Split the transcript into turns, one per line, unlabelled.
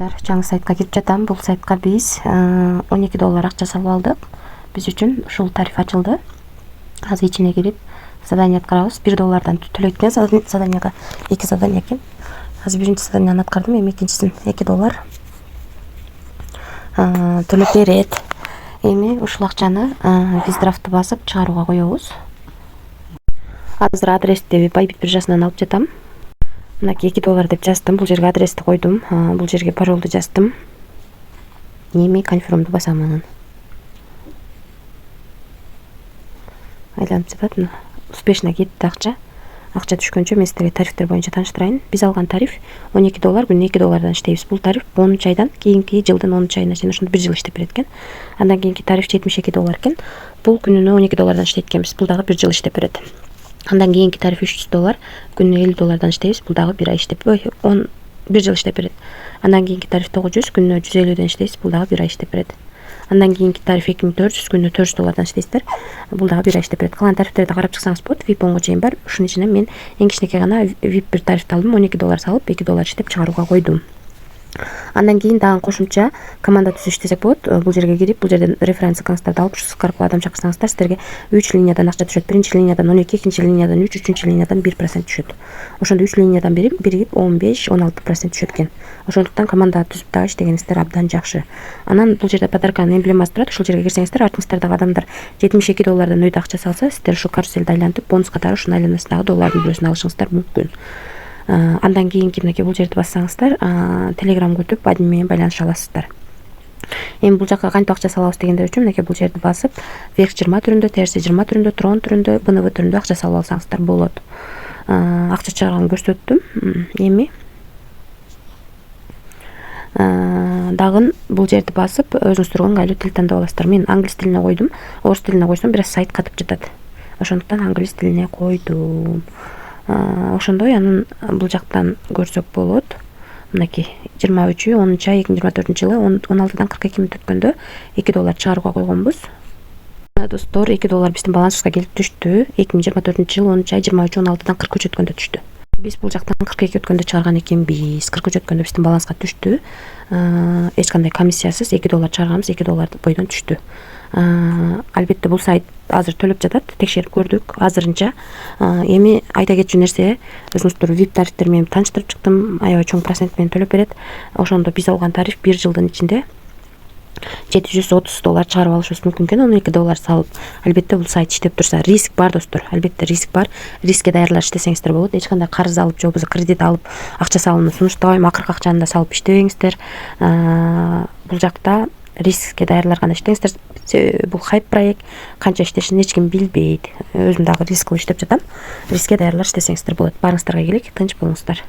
Достар, жаңы сайтка кирип жатам. Бул сайтка биз $12 акча салып алдык. Биз үчүн ушул тариф ачылды. Азыр ичине кирип задание аткарабыз. $1 төлөйт экен. Заданияга 2 задание экен. Азыр биринчи заданияны аткардым, эми экинчисин $2 төлөп берет. Эми ушул акчаны виздрафтты басып чыгарууга коебуз. Азыр адрести Байбит биржасынан алып жатам. Мынакей $2 деп жаздым. Бул жерге адрести койдум. Бул жерге паролду жаздым. Эми конфирмду басам анан. Айланып жатат. Успешно кетти акча. Акча түшкөнчө мен силерге тарифтер боюнча тааныштырайын. Биз алган тариф $12, күнүнө $2 иштейбиз. Бул тариф 10 айдан кийинки жылдын 10 айына чейин ошондо 1 жыл иштеп берет экен. Андан кийинки тариф $72 экен. Бул күнүнө $12 иштейт экенбиз. Бул дагы 1 жыл иштеп берет. Андан кийинки тариф $300, күнүнө $50 иштейбиз. Бул дагы 1 ай иштеп, 1 жыл иштеп берет. Андан кийинки тариф $900, күнүнө $150 иштейбиз. Бул дагы 1 ай иштеп берет. Андан кийинки тариф $2400, күнүнө $400 иштейсиздер. Бул дагы 1 ай иштеп берет. Калган тарифтерди карап чыксаңыз болот. VIP 10го чейин бар. Ушунун ичинен мен эң кичинекей гана VIP бир тарифти алдым. $12 салып, $2 иштеп чыгарууга койдум. Андан кийин дагы кошумча команда түзүш десек болот. Бул жерге кирип, бул жерден референс аккаунттарды алып, ссылка аркылуу адам чакырсаңыздар, силерге 3 линиядан акча түшөт. Биринчи линиядан 12, экинчи линиядан 3, үчүнчү линиядан 1% түшөт. Ошондо 3 линиядан биригип 15-16% түшөт экен. Ошондуктан команда түзүп дагы иштегениңиздер абдан жакшы. Анан бул жерде подарканын эмблемасы турат. Ушул жерге кирсеңиздер, артыңыздардагы адамдар $72 өйдө акча салса, сиздер ушул каруселди айлантып, бонус катары ушуну айланасындагы доллардын бирөөсүн алышыңыздар мүмкүн. Андан кийинки мынакей бул жерди бассаңыздар, Telegram күтүп админ менен байланыша аласыздар. Эми бул жакка кантип акча салабыз дегендер үчүн мынакей бул жерди басып, верх 20 түрүндө, терси 20 түрүндө, трон түрүндө, БНВ түрүндө акча салып алсаңыздар болот. Акча чыгарганын көрсөттүм. Эми дагы бул жерди басып, өзүңүздөр ыңгайлуу тил тандап аласыздар. Мен англис тилине койдум. Орус тилине койсом, бир аз сайт катып жатат. Ошондуктан англис тилине койдум. Ошондой анан бул жактан көрсөк болот. Мынакей 23-10 ай 2024 жылы 16-дан 42 мүнөт өткөндө $2 чыгарууга койгонбуз. Достор, $2 биздин балансыбызга келип түштү. 2024 жылы 10 ай 23-16-дан 43 өткөндө түштү. Биз бул жактан 42 өткөндө чыгарган экенбиз. 43 өткөндө биздин баланска түштү. Эч кандай комиссиясыз $2 чыгарганбыз, $2 бойдон түштү. Албетте бул сайт азыр төлөп жатат, текшерип көрдүк азырынча. Эми айта кетчү нерсе, өзүңүздөр VIP тарифтер менен тааныштырып чыктым. Аябай чоң процент менен төлөп берет. Ошондо биз алган тариф 1 жылдын ичинде $730 чыгарып алышыбыз мүмкүн экен, $12 салып. Албетте бул сайт иштеп турса, риск бар достор. Албетте риск бар. Рискке даярдалып иштесеңиздер болот. Эч кандай карыз алып, же болбосо кредит алып, акча салууну сунуштабайм. Акыркы акчаны да салып иштебеңиздер. Бул жакта рискке даярдалган иштеңиздер. Бул хайп проект, канча иштешин эч ким билбейт. Өзүм дагы риск кылып иштеп жатам. Рискке даярдалып иштесеңиздер болот. Барыңыздарга келек, тынч болуңуздар.